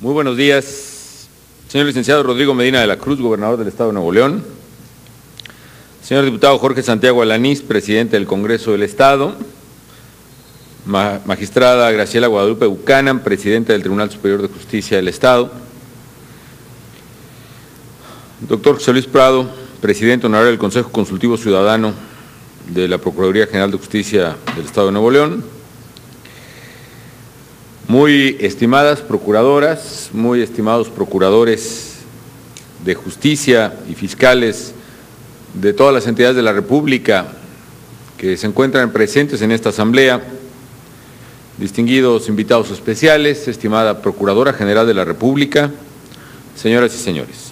Muy buenos días, señor licenciado Rodrigo Medina de la Cruz, gobernador del Estado de Nuevo León. Señor diputado Jorge Santiago Alanís, presidente del Congreso del Estado. Magistrada Graciela Guadalupe Buchanan, presidenta del Tribunal Superior de Justicia del Estado. Doctor José Luis Prado, presidente honorario del Consejo Consultivo Ciudadano de la Procuraduría General de Justicia del Estado de Nuevo León. Muy estimadas procuradoras, muy estimados procuradores de justicia y fiscales de todas las entidades de la República que se encuentran presentes en esta asamblea, distinguidos invitados especiales, estimada Procuradora General de la República, señoras y señores.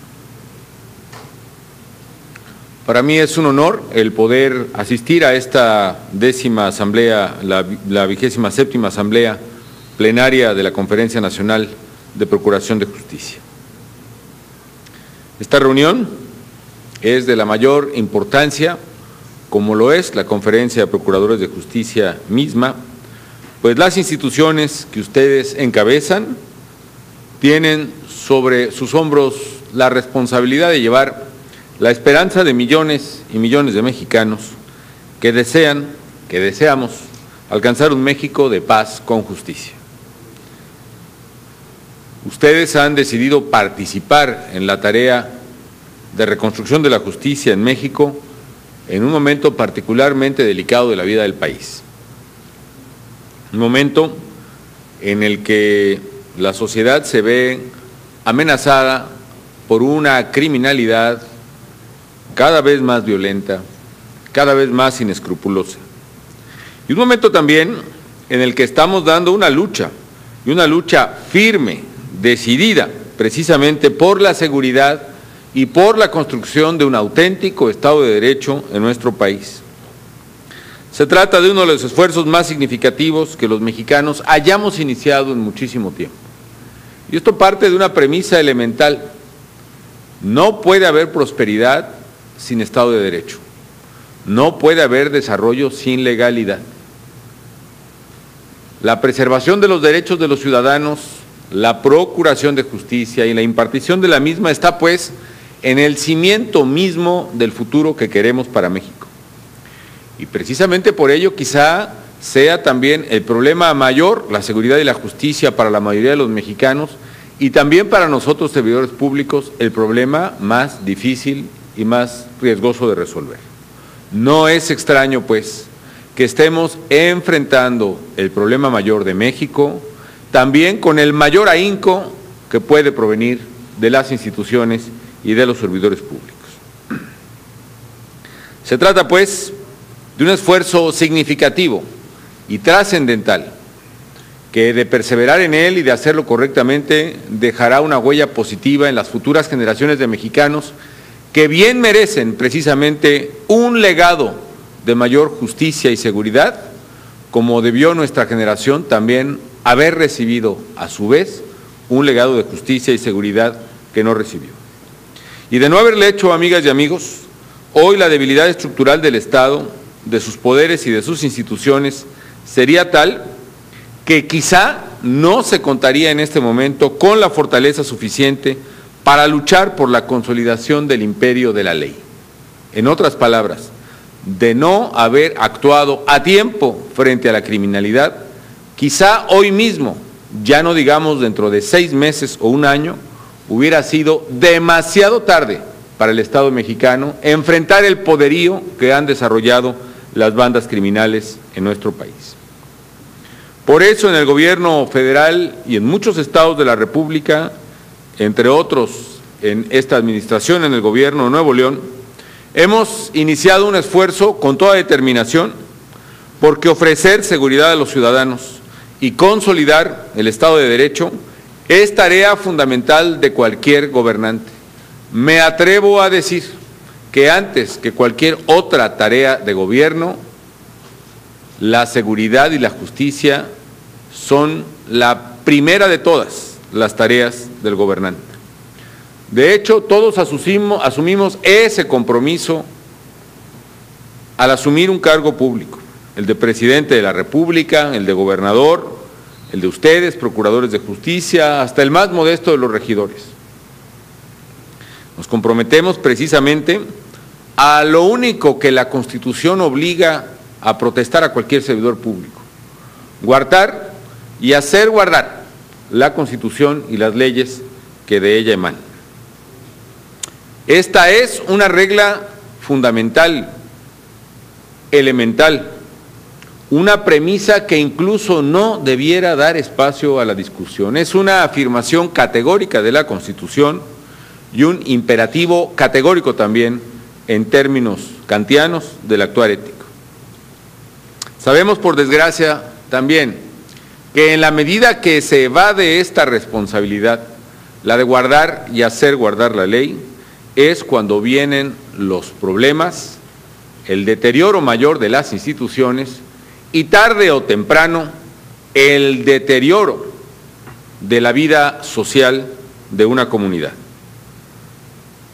Para mí es un honor el poder asistir a esta 10ª asamblea, la 27ª asamblea plenaria de la Conferencia Nacional de Procuración de Justicia. Esta reunión es de la mayor importancia, como lo es la Conferencia de Procuradores de Justicia misma, pues las instituciones que ustedes encabezan tienen sobre sus hombros la responsabilidad de llevar la esperanza de millones y millones de mexicanos que deseamos alcanzar un México de paz con justicia. Ustedes han decidido participar en la tarea de reconstrucción de la justicia en México en un momento particularmente delicado de la vida del país. Un momento en el que la sociedad se ve amenazada por una criminalidad cada vez más violenta, cada vez más inescrupulosa. Y un momento también en el que estamos dando una lucha, y una lucha firme, decidida, precisamente por la seguridad y por la construcción de un auténtico Estado de Derecho en nuestro país. Se trata de uno de los esfuerzos más significativos que los mexicanos hayamos iniciado en muchísimo tiempo. Y esto parte de una premisa elemental: no puede haber prosperidad sin Estado de Derecho, no puede haber desarrollo sin legalidad. La preservación de los derechos de los ciudadanos, la procuración de justicia y la impartición de la misma está, pues, en el cimiento mismo del futuro que queremos para México. Y precisamente por ello quizá sea también el problema mayor, la seguridad y la justicia para la mayoría de los mexicanos, y también para nosotros servidores públicos, el problema más difícil y más riesgoso de resolver. No es extraño, pues, que estemos enfrentando el problema mayor de México, también con el mayor ahínco que puede provenir de las instituciones y de los servidores públicos. Se trata, pues, de un esfuerzo significativo y trascendental que, de perseverar en él y de hacerlo correctamente, dejará una huella positiva en las futuras generaciones de mexicanos que bien merecen precisamente un legado de mayor justicia y seguridad, como debió nuestra generación también haber recibido a su vez un legado de justicia y seguridad que no recibió. Y de no haberle hecho, amigas y amigos, hoy la debilidad estructural del Estado, de sus poderes y de sus instituciones sería tal que quizá no se contaría en este momento con la fortaleza suficiente para luchar por la consolidación del imperio de la ley. En otras palabras, de no haber actuado a tiempo frente a la criminalidad, quizá hoy mismo, ya no digamos dentro de 6 meses o un año, hubiera sido demasiado tarde para el Estado mexicano enfrentar el poderío que han desarrollado las bandas criminales en nuestro país. Por eso, en el gobierno federal y en muchos estados de la República, entre otros en esta administración, en el gobierno de Nuevo León, hemos iniciado un esfuerzo con toda determinación porque ofrecer seguridad a los ciudadanos y consolidar el Estado de Derecho es tarea fundamental de cualquier gobernante. Me atrevo a decir que antes que cualquier otra tarea de gobierno, la seguridad y la justicia son la primera de todas las tareas del gobernante. De hecho, todos asumimos ese compromiso al asumir un cargo público, el de presidente de la República, el de gobernador, el de ustedes, procuradores de justicia, hasta el más modesto de los regidores. Nos comprometemos precisamente a lo único que la Constitución obliga a protestar a cualquier servidor público: guardar y hacer guardar la Constitución y las leyes que de ella emanan. Esta es una regla fundamental, elemental, una premisa que incluso no debiera dar espacio a la discusión. Es una afirmación categórica de la Constitución y un imperativo categórico también en términos kantianos del actuar ético. Sabemos, por desgracia, también que en la medida que se evade esta responsabilidad, la de guardar y hacer guardar la ley, es cuando vienen los problemas, el deterioro mayor de las instituciones y tarde o temprano el deterioro de la vida social de una comunidad.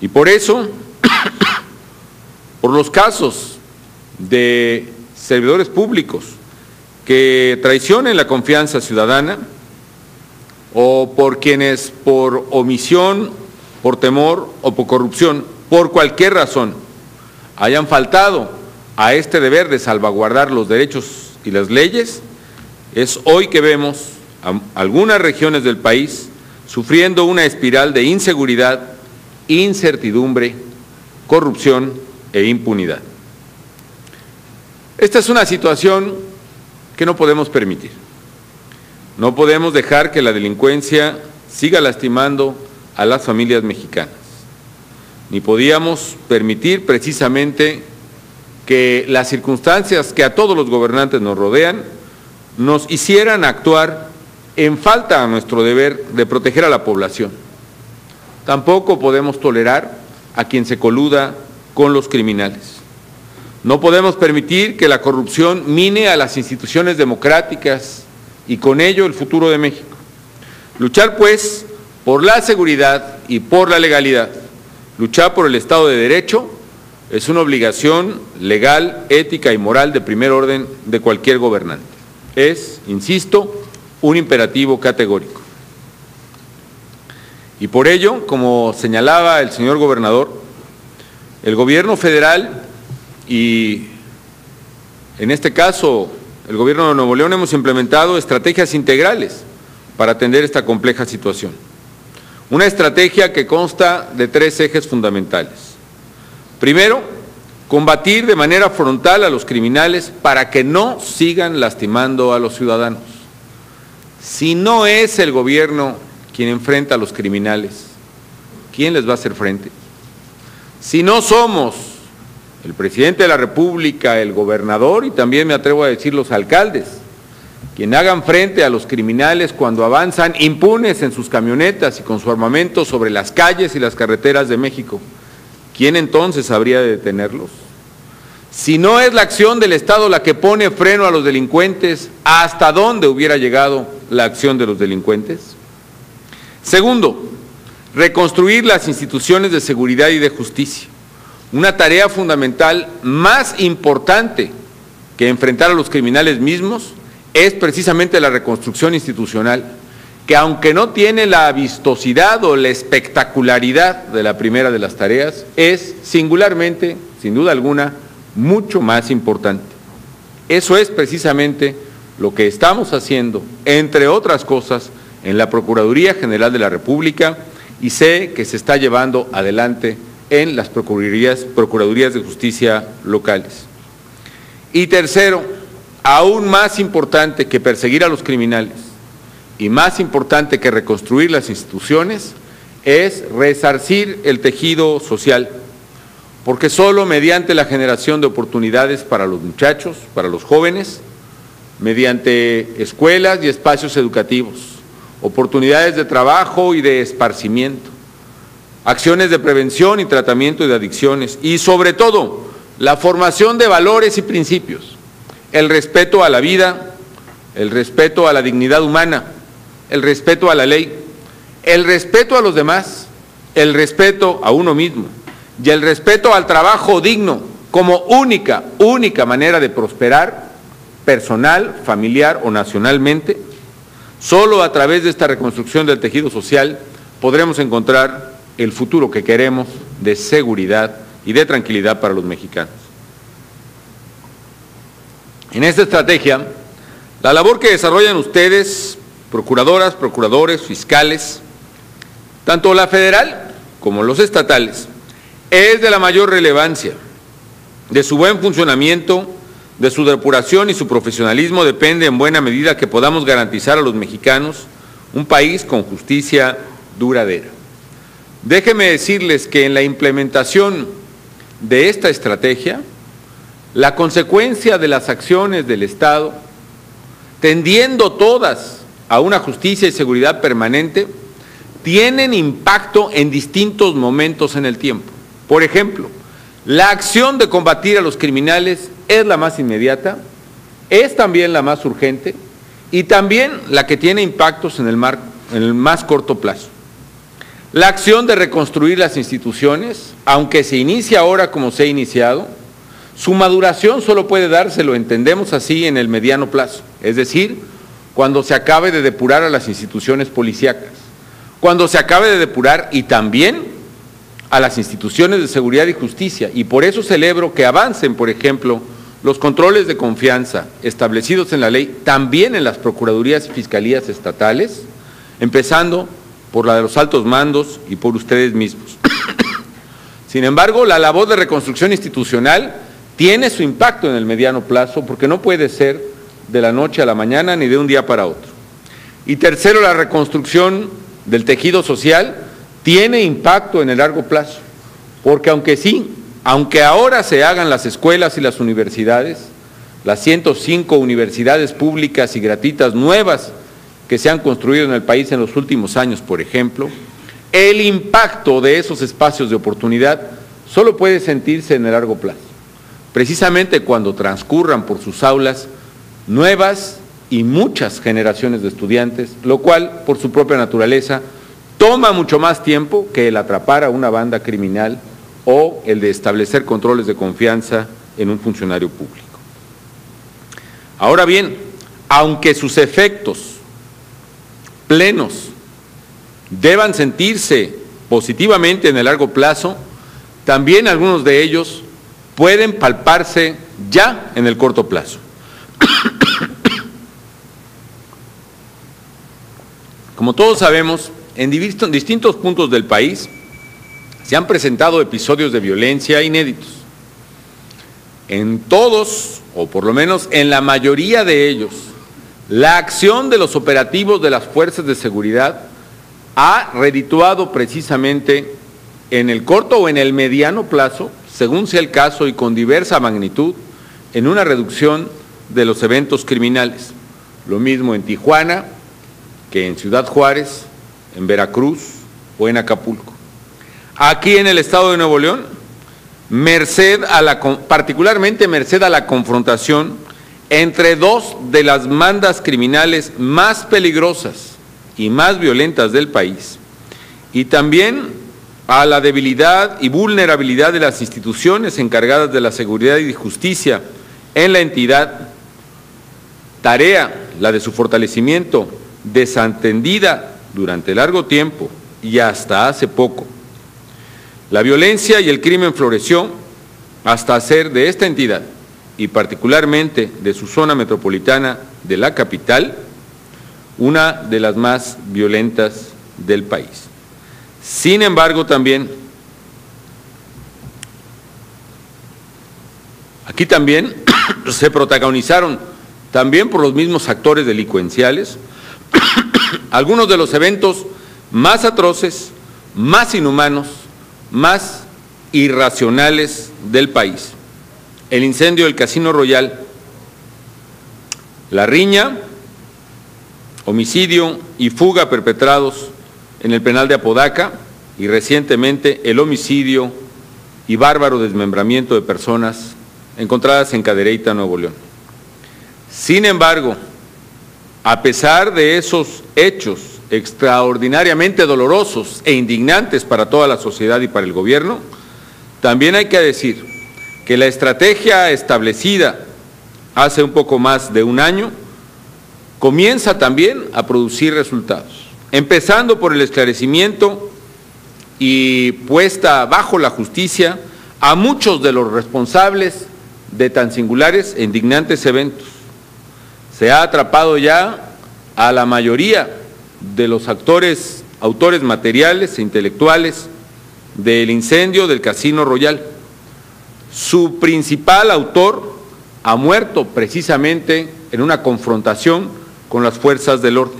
Y por eso, por los casos de servidores públicos que traicionen la confianza ciudadana, o por quienes por omisión, por temor o por corrupción, por cualquier razón, hayan faltado a este deber de salvaguardar los derechos y las leyes, es hoy que vemos a algunas regiones del país sufriendo una espiral de inseguridad, incertidumbre, corrupción e impunidad. Esta es una situación que no podemos permitir. No podemos dejar que la delincuencia siga lastimando a las familias mexicanas. Ni podíamos permitir precisamente que las circunstancias que a todos los gobernantes nos rodean nos hicieran actuar en falta a nuestro deber de proteger a la población. Tampoco podemos tolerar a quien se coluda con los criminales. No podemos permitir que la corrupción mine a las instituciones democráticas y con ello el futuro de México. Luchar, pues, por la seguridad y por la legalidad, luchar por el Estado de Derecho, es una obligación legal, ética y moral de primer orden de cualquier gobernante. Es, insisto, un imperativo categórico. Y por ello, como señalaba el señor gobernador, el gobierno federal y, en este caso, el gobierno de Nuevo León, hemos implementado estrategias integrales para atender esta compleja situación. Una estrategia que consta de 3 ejes fundamentales. Primero, combatir de manera frontal a los criminales para que no sigan lastimando a los ciudadanos. Si no es el gobierno quien enfrenta a los criminales, ¿quién les va a hacer frente? Si no somos el presidente de la República, el gobernador y también me atrevo a decir los alcaldes, quien hagan frente a los criminales cuando avanzan impunes en sus camionetas y con su armamento sobre las calles y las carreteras de México, ¿quién entonces habría de detenerlos? Si no es la acción del Estado la que pone freno a los delincuentes, ¿hasta dónde hubiera llegado la acción de los delincuentes? Segundo, reconstruir las instituciones de seguridad y de justicia. Una tarea fundamental más importante que enfrentar a los criminales mismos es precisamente la reconstrucción institucional, que aunque no tiene la vistosidad o la espectacularidad de la primera de las tareas, es singularmente, sin duda alguna, mucho más importante. Eso es precisamente lo que estamos haciendo, entre otras cosas, en la Procuraduría General de la República, y sé que se está llevando adelante en las Procuradurías de Justicia locales. Y tercero, aún más importante que perseguir a los criminales y más importante que reconstruir las instituciones, es resarcir el tejido social, porque solo mediante la generación de oportunidades para los muchachos, para los jóvenes, mediante escuelas y espacios educativos, oportunidades de trabajo y de esparcimiento, acciones de prevención y tratamiento de adicciones y, sobre todo, la formación de valores y principios, el respeto a la vida, el respeto a la dignidad humana, el respeto a la ley, el respeto a los demás, el respeto a uno mismo y el respeto al trabajo digno como única manera de prosperar personal, familiar o nacionalmente, Solo a través de esta reconstrucción del tejido social podremos encontrar el futuro que queremos de seguridad y de tranquilidad para los mexicanos. En esta estrategia, la labor que desarrollan ustedes, procuradoras, procuradores, fiscales, tanto la federal como los estatales, es de la mayor relevancia. De su buen funcionamiento, de su depuración y su profesionalismo depende en buena medida que podamos garantizar a los mexicanos un país con justicia duradera. Déjenme decirles que en la implementación de esta estrategia, la consecuencia de las acciones del Estado, tendiendo todas a una justicia y seguridad permanente, tienen impacto en distintos momentos en el tiempo. Por ejemplo, la acción de combatir a los criminales es la más inmediata, es también la más urgente y también la que tiene impactos en el más corto plazo. La acción de reconstruir las instituciones, aunque se inicia ahora como se ha iniciado, su maduración solo puede darse, lo entendemos así, en el mediano plazo, es decir, cuando se acabe de depurar a las instituciones policíacas, cuando se acabe de depurar y también a las instituciones de seguridad y justicia, y por eso celebro que avancen, por ejemplo, los controles de confianza establecidos en la ley, también en las procuradurías y fiscalías estatales, empezando por la de los altos mandos y por ustedes mismos. Sin embargo, la labor de reconstrucción institucional tiene su impacto en el mediano plazo, porque no puede ser de la noche a la mañana ni de un día para otro. Y tercero, la reconstrucción del tejido social tiene impacto en el largo plazo, porque aunque ahora se hagan las escuelas y las universidades, las 105 universidades públicas y gratuitas nuevas que se han construido en el país en los últimos años, por ejemplo, el impacto de esos espacios de oportunidad solo puede sentirse en el largo plazo, precisamente cuando transcurran por sus aulas nuevas y muchas generaciones de estudiantes, lo cual, por su propia naturaleza, toma mucho más tiempo que el atrapar a una banda criminal o el de establecer controles de confianza en un funcionario público. Ahora bien, aunque sus efectos plenos deban sentirse positivamente en el largo plazo, también algunos de ellos pueden palparse ya en el corto plazo. Como todos sabemos, en distintos puntos del país se han presentado episodios de violencia inéditos. En todos, o por lo menos en la mayoría de ellos, la acción de los operativos de las fuerzas de seguridad ha redituado precisamente en el corto o en el mediano plazo, según sea el caso y con diversa magnitud, en una reducción de los eventos criminales. Lo mismo en Tijuana que en Ciudad Juárez, en Veracruz o en Acapulco. Aquí en el estado de Nuevo León, particularmente merced a la confrontación entre dos de las bandas criminales más peligrosas y más violentas del país, y también a la debilidad y vulnerabilidad de las instituciones encargadas de la seguridad y justicia en la entidad, tarea, la de su fortalecimiento, desatendida durante largo tiempo y hasta hace poco. La violencia y el crimen floreció hasta hacer de esta entidad, y particularmente de su zona metropolitana de la capital, una de las más violentas del país. Sin embargo, aquí también se protagonizaron, también por los mismos actores delincuenciales, algunos de los eventos más atroces, más inhumanos, más irracionales del país. El incendio del Casino Royal, la riña, homicidio y fuga perpetrados en el penal de Apodaca, y recientemente el homicidio y bárbaro desmembramiento de personas encontradas en Cadereyta, Nuevo León. Sin embargo, a pesar de esos hechos extraordinariamente dolorosos e indignantes para toda la sociedad y para el gobierno, también hay que decir que la estrategia establecida hace un poco más de un año comienza también a producir resultados, empezando por el esclarecimiento y puesta bajo la justicia a muchos de los responsables de tan singulares e indignantes eventos. Se ha atrapado ya a la mayoría de los autores materiales e intelectuales del incendio del Casino Royal. Su principal autor ha muerto precisamente en una confrontación con las fuerzas del orden.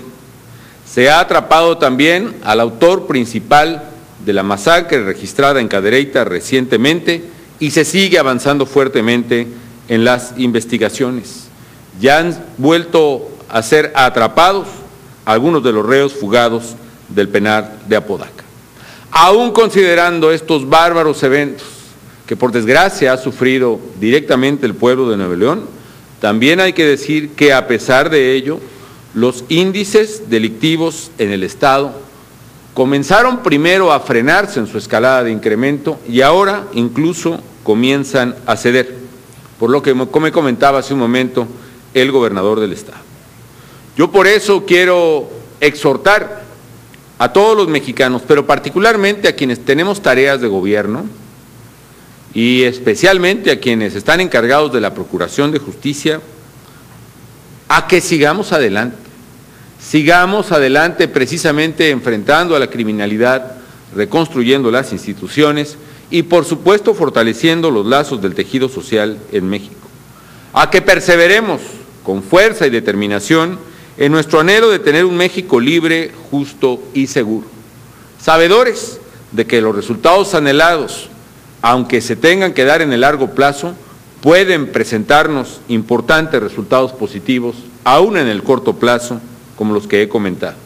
Se ha atrapado también al autor principal de la masacre registrada en Cadereyta recientemente y se sigue avanzando fuertemente en las investigaciones. Ya han vuelto a ser atrapados algunos de los reos fugados del penal de Apodaca. Aún considerando estos bárbaros eventos que por desgracia ha sufrido directamente el pueblo de Nuevo León, también hay que decir que a pesar de ello, los índices delictivos en el Estado comenzaron primero a frenarse en su escalada de incremento y ahora incluso comienzan a ceder, por lo que, como me comentaba hace un momento, el gobernador del Estado. Yo por eso quiero exhortar a todos los mexicanos, pero particularmente a quienes tenemos tareas de gobierno y especialmente a quienes están encargados de la Procuración de Justicia, a que sigamos adelante precisamente enfrentando a la criminalidad, reconstruyendo las instituciones y por supuesto fortaleciendo los lazos del tejido social en México. A que perseveremos con fuerza y determinación en nuestro anhelo de tener un México libre, justo y seguro, sabedores de que los resultados anhelados, aunque se tengan que dar en el largo plazo, pueden presentarnos importantes resultados positivos, aún en el corto plazo, como los que he comentado.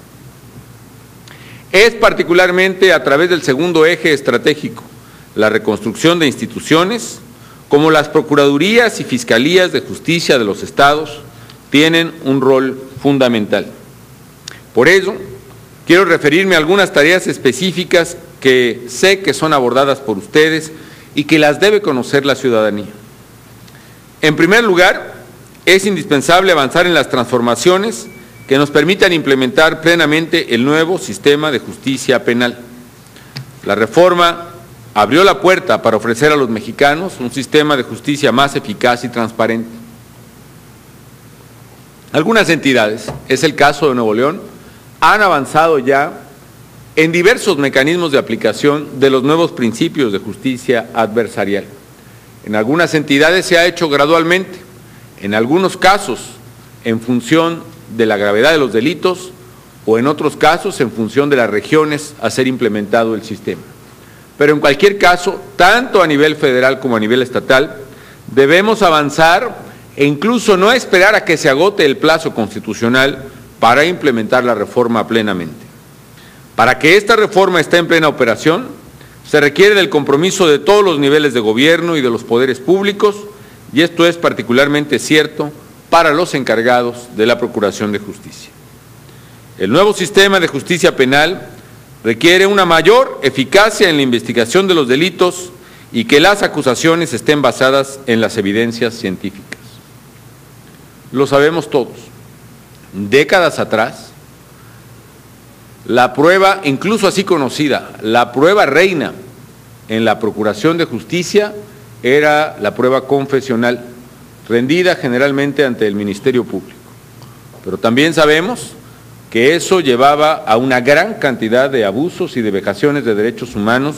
Es particularmente a través del segundo eje estratégico, la reconstrucción de instituciones, como las Procuradurías y Fiscalías de Justicia de los estados tienen un rol fundamental. Por ello, quiero referirme a algunas tareas específicas que sé que son abordadas por ustedes y que las debe conocer la ciudadanía. En primer lugar, es indispensable avanzar en las transformaciones que nos permitan implementar plenamente el nuevo sistema de justicia penal. La reforma abrió la puerta para ofrecer a los mexicanos un sistema de justicia más eficaz y transparente. Algunas entidades, es el caso de Nuevo León, han avanzado ya en diversos mecanismos de aplicación de los nuevos principios de justicia adversarial. En algunas entidades se ha hecho gradualmente, en algunos casos en función de la gravedad de los delitos o en otros casos en función de las regiones a ser implementado el sistema. Pero en cualquier caso, tanto a nivel federal como a nivel estatal, debemos avanzar e incluso no esperar a que se agote el plazo constitucional para implementar la reforma plenamente. Para que esta reforma esté en plena operación, se requiere del compromiso de todos los niveles de gobierno y de los poderes públicos, y esto es particularmente cierto para los encargados de la Procuración de Justicia. El nuevo sistema de justicia penal requiere una mayor eficacia en la investigación de los delitos y que las acusaciones estén basadas en las evidencias científicas. Lo sabemos todos. Décadas atrás, la prueba, incluso así conocida, la prueba reina en la Procuración de Justicia era la prueba confesional, rendida generalmente ante el Ministerio Público. Pero también sabemos que eso llevaba a una gran cantidad de abusos y de vejaciones de derechos humanos,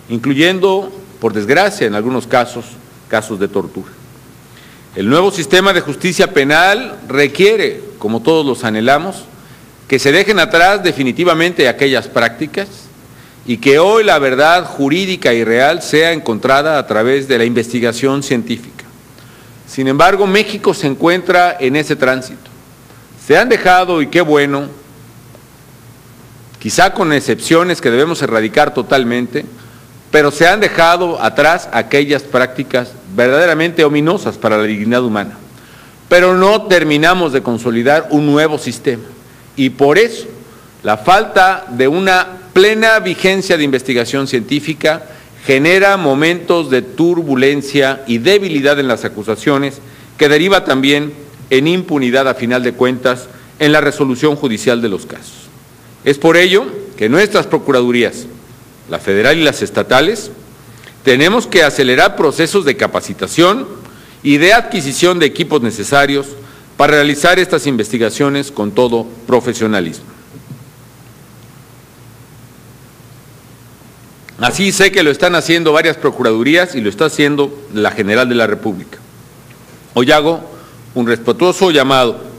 incluyendo, por desgracia, en algunos casos, casos de tortura. El nuevo sistema de justicia penal requiere, como todos los anhelamos, que se dejen atrás definitivamente aquellas prácticas y que hoy la verdad jurídica y real sea encontrada a través de la investigación científica. Sin embargo, México se encuentra en ese tránsito. Se han dejado, y qué bueno, quizá con excepciones que debemos erradicar totalmente, pero se han dejado atrás aquellas prácticas verdaderamente ominosas para la dignidad humana. Pero no terminamos de consolidar un nuevo sistema. Y por eso, la falta de una plena vigencia de investigación científica genera momentos de turbulencia y debilidad en las acusaciones, que deriva también en impunidad a final de cuentas en la resolución judicial de los casos. Es por ello que nuestras procuradurías, la federal y las estatales, tenemos que acelerar procesos de capacitación y de adquisición de equipos necesarios para realizar estas investigaciones con todo profesionalismo. Así sé que lo están haciendo varias procuradurías y lo está haciendo la General de la República. Hoy hago un respetuoso llamado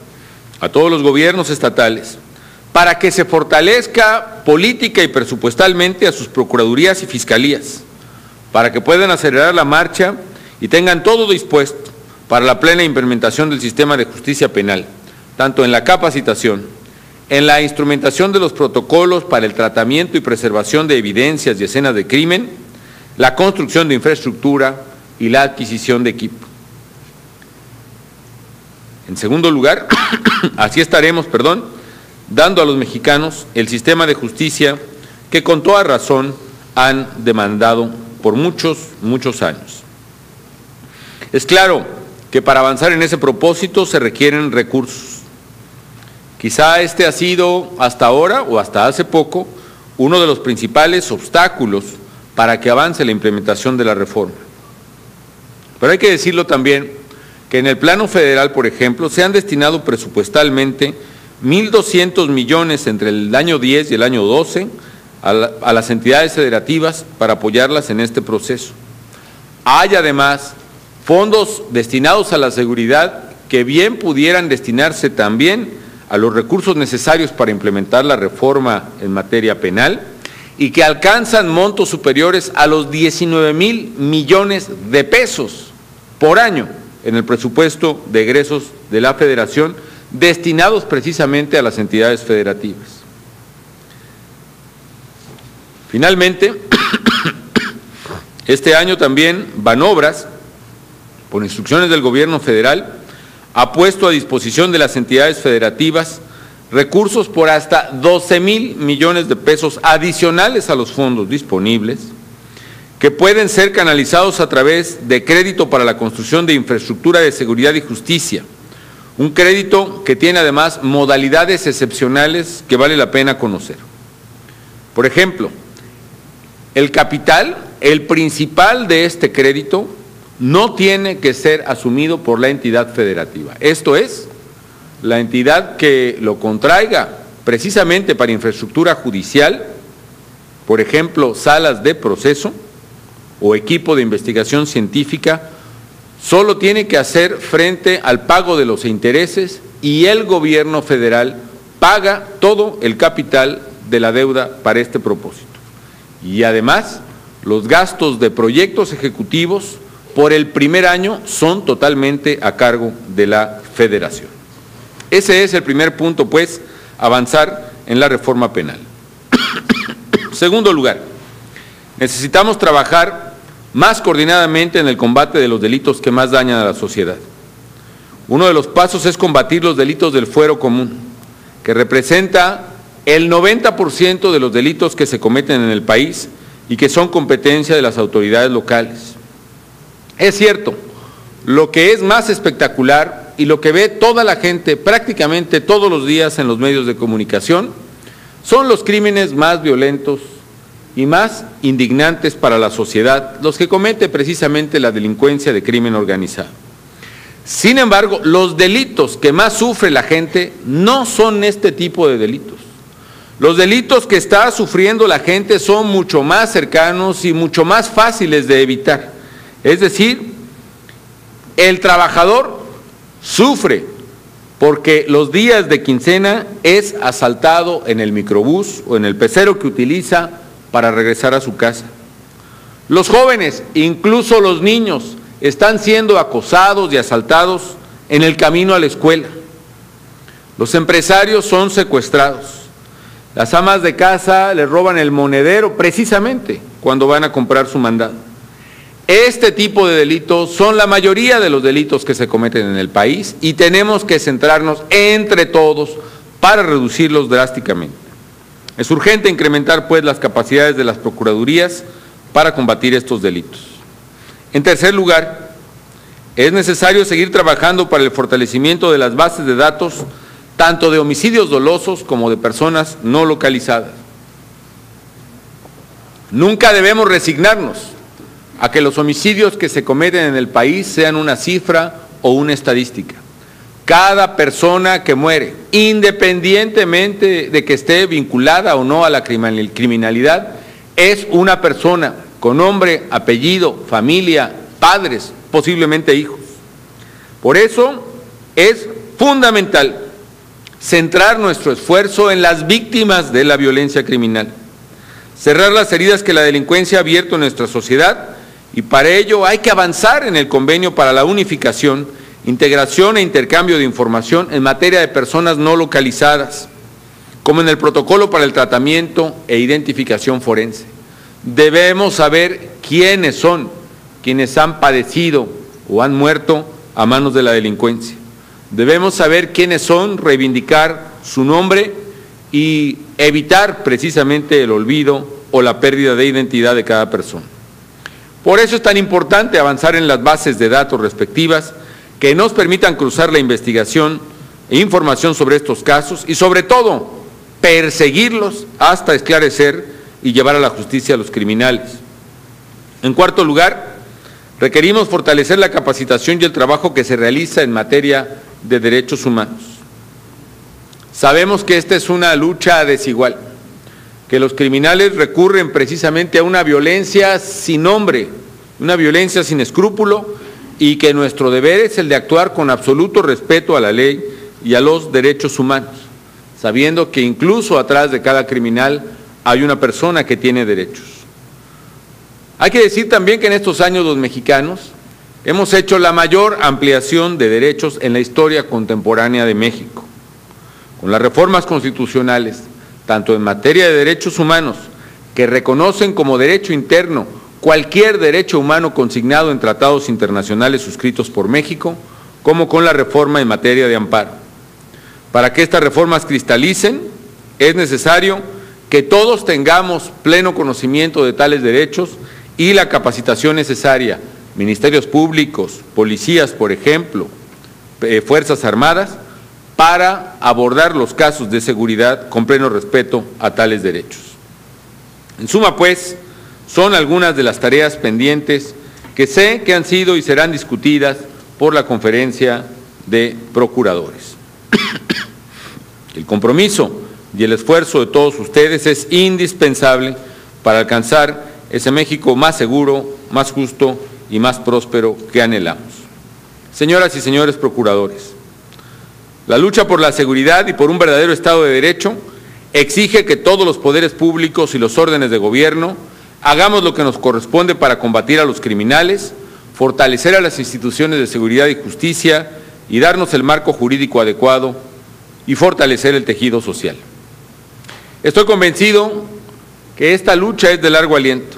a todos los gobiernos estatales para que se fortalezca política y presupuestalmente a sus procuradurías y fiscalías, para que puedan acelerar la marcha y tengan todo dispuesto para la plena implementación del sistema de justicia penal, tanto en la capacitación, en la instrumentación de los protocolos para el tratamiento y preservación de evidencias y escenas de crimen, la construcción de infraestructura y la adquisición de equipo. En segundo lugar, así estaremos, dando a los mexicanos el sistema de justicia que con toda razón han demandado por muchos años. Es claro que para avanzar en ese propósito se requieren recursos. Quizá este ha sido hasta ahora o hasta hace poco uno de los principales obstáculos para que avance la implementación de la reforma. Pero hay que decirlo también que en el plano federal, por ejemplo, se han destinado presupuestalmente 1.200 millones entre el año 10 y el año 12 a las entidades federativas para apoyarlas en este proceso. Hay además fondos destinados a la seguridad que bien pudieran destinarse también a los recursos necesarios para implementar la reforma en materia penal y que alcanzan montos superiores a los 19,000 millones de pesos por año en el presupuesto de egresos de la Federación, destinados precisamente a las entidades federativas. Finalmente, este año también Banobras, por instrucciones del Gobierno federal, ha puesto a disposición de las entidades federativas recursos por hasta 12,000 millones de pesos adicionales a los fondos disponibles, que pueden ser canalizados a través de crédito para la construcción de infraestructura de seguridad y justicia, un crédito que tiene además modalidades excepcionales que vale la pena conocer. Por ejemplo, el capital, el principal de este crédito, no tiene que ser asumido por la entidad federativa. Esto es, la entidad que lo contraiga precisamente para infraestructura judicial, por ejemplo, salas de proceso o equipo de investigación científica, solo tiene que hacer frente al pago de los intereses y el gobierno federal paga todo el capital de la deuda para este propósito. Y además, los gastos de proyectos ejecutivos por el primer año son totalmente a cargo de la Federación. Ese es el primer punto, pues, avanzar en la reforma penal. Segundo lugar, necesitamos trabajar más coordinadamente en el combate de los delitos que más dañan a la sociedad. Uno de los pasos es combatir los delitos del fuero común, que representa el 90% de los delitos que se cometen en el país y que son competencia de las autoridades locales. Es cierto, lo que es más espectacular y lo que ve toda la gente prácticamente todos los días en los medios de comunicación son los crímenes más violentos y más indignantes para la sociedad, los que comete precisamente la delincuencia de crimen organizado. Sin embargo, los delitos que más sufre la gente no son este tipo de delitos. Los delitos que está sufriendo la gente son mucho más cercanos y mucho más fáciles de evitar. Es decir, el trabajador sufre porque los días de quincena es asaltado en el microbús o en el pecero que utiliza para regresar a su casa. Los jóvenes, incluso los niños, están siendo acosados y asaltados en el camino a la escuela. Los empresarios son secuestrados. Las amas de casa les roban el monedero precisamente cuando van a comprar su mandado. Este tipo de delitos son la mayoría de los delitos que se cometen en el país y tenemos que centrarnos entre todos para reducirlos drásticamente. Es urgente incrementar, pues, las capacidades de las procuradurías para combatir estos delitos. En tercer lugar, es necesario seguir trabajando para el fortalecimiento de las bases de datos, tanto de homicidios dolosos como de personas no localizadas. Nunca debemos resignarnos a que los homicidios que se cometen en el país sean una cifra o una estadística. Cada persona que muere, independientemente de que esté vinculada o no a la criminalidad, es una persona con nombre, apellido, familia, padres, posiblemente hijos. Por eso es fundamental centrar nuestro esfuerzo en las víctimas de la violencia criminal, cerrar las heridas que la delincuencia ha abierto en nuestra sociedad, y para ello hay que avanzar en el convenio para la unificación, integración e intercambio de información en materia de personas no localizadas, como en el protocolo para el tratamiento e identificación forense. Debemos saber quiénes son quienes han padecido o han muerto a manos de la delincuencia. Debemos saber quiénes son, reivindicar su nombre y evitar precisamente el olvido o la pérdida de identidad de cada persona. Por eso es tan importante avanzar en las bases de datos respectivas que nos permitan cruzar la investigación e información sobre estos casos y, sobre todo, perseguirlos hasta esclarecer y llevar a la justicia a los criminales. En cuarto lugar, requerimos fortalecer la capacitación y el trabajo que se realiza en materia de derechos humanos. Sabemos que esta es una lucha desigual, que los criminales recurren precisamente a una violencia sin nombre, una violencia sin escrúpulo, y que nuestro deber es el de actuar con absoluto respeto a la ley y a los derechos humanos, sabiendo que incluso atrás de cada criminal hay una persona que tiene derechos. Hay que decir también que en estos años los mexicanos hemos hecho la mayor ampliación de derechos en la historia contemporánea de México. Con las reformas constitucionales, tanto en materia de derechos humanos, que reconocen como derecho interno cualquier derecho humano consignado en tratados internacionales suscritos por México, como con la reforma en materia de amparo. Para que estas reformas cristalicen, es necesario que todos tengamos pleno conocimiento de tales derechos y la capacitación necesaria, ministerios públicos, policías, por ejemplo, Fuerzas Armadas, para abordar los casos de seguridad con pleno respeto a tales derechos. En suma, pues, son algunas de las tareas pendientes que sé que han sido y serán discutidas por la Conferencia de Procuradores. El compromiso y el esfuerzo de todos ustedes es indispensable para alcanzar ese México más seguro, más justo y más próspero que anhelamos. Señoras y señores procuradores, la lucha por la seguridad y por un verdadero Estado de Derecho exige que todos los poderes públicos y los órdenes de gobierno hagamos lo que nos corresponde para combatir a los criminales, fortalecer a las instituciones de seguridad y justicia y darnos el marco jurídico adecuado y fortalecer el tejido social. Estoy convencido que esta lucha es de largo aliento,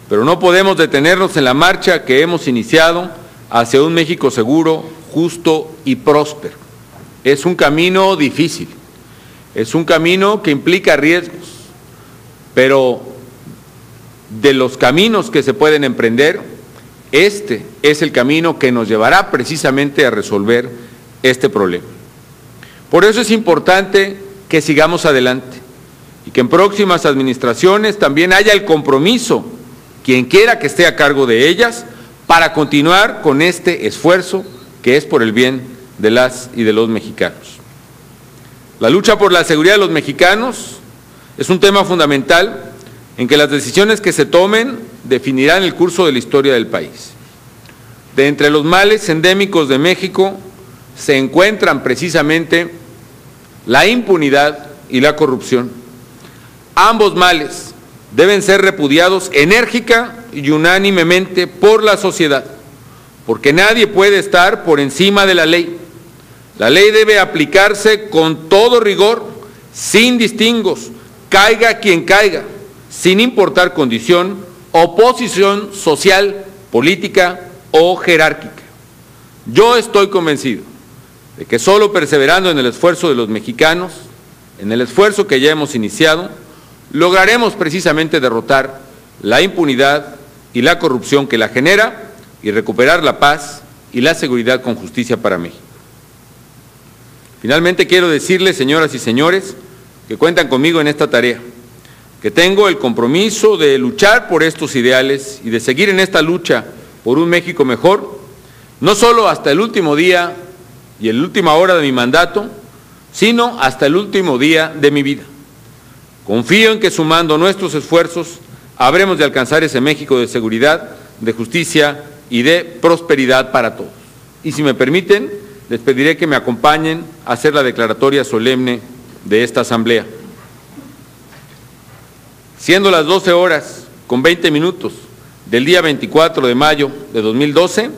pero no podemos detenernos en la marcha que hemos iniciado hacia un México seguro, justo y próspero. Es un camino difícil, es un camino que implica riesgos, pero de los caminos que se pueden emprender, este es el camino que nos llevará precisamente a resolver este problema. Por eso es importante que sigamos adelante y que en próximas administraciones también haya el compromiso, quien quiera que esté a cargo de ellas, para continuar con este esfuerzo que es por el bien de las y de los mexicanos. La lucha por la seguridad de los mexicanos es un tema fundamental en que las decisiones que se tomen definirán el curso de la historia del país. De entre los males endémicos de México se encuentran precisamente la impunidad y la corrupción. Ambos males deben ser repudiados enérgica y unánimemente por la sociedad, porque nadie puede estar por encima de la ley. La ley debe aplicarse con todo rigor, sin distingos, caiga quien caiga, sin importar condición o posición social, política o jerárquica. Yo estoy convencido de que solo perseverando en el esfuerzo de los mexicanos, en el esfuerzo que ya hemos iniciado, lograremos precisamente derrotar la impunidad y la corrupción que la genera y recuperar la paz y la seguridad con justicia para México. Finalmente quiero decirles, señoras y señores, que cuentan conmigo en esta tarea, que tengo el compromiso de luchar por estos ideales y de seguir en esta lucha por un México mejor, no solo hasta el último día y la última hora de mi mandato, sino hasta el último día de mi vida. Confío en que sumando nuestros esfuerzos habremos de alcanzar ese México de seguridad, de justicia y de prosperidad para todos. Y si me permiten, les pediré que me acompañen a hacer la declaratoria solemne de esta asamblea. Siendo las 12:20 del día 24 de mayo de 2012,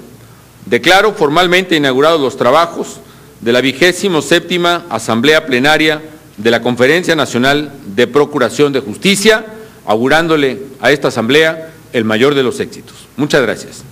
declaro formalmente inaugurados los trabajos de la 27ª Asamblea Plenaria de la Conferencia Nacional de Procuración de Justicia, augurándole a esta asamblea el mayor de los éxitos. Muchas gracias.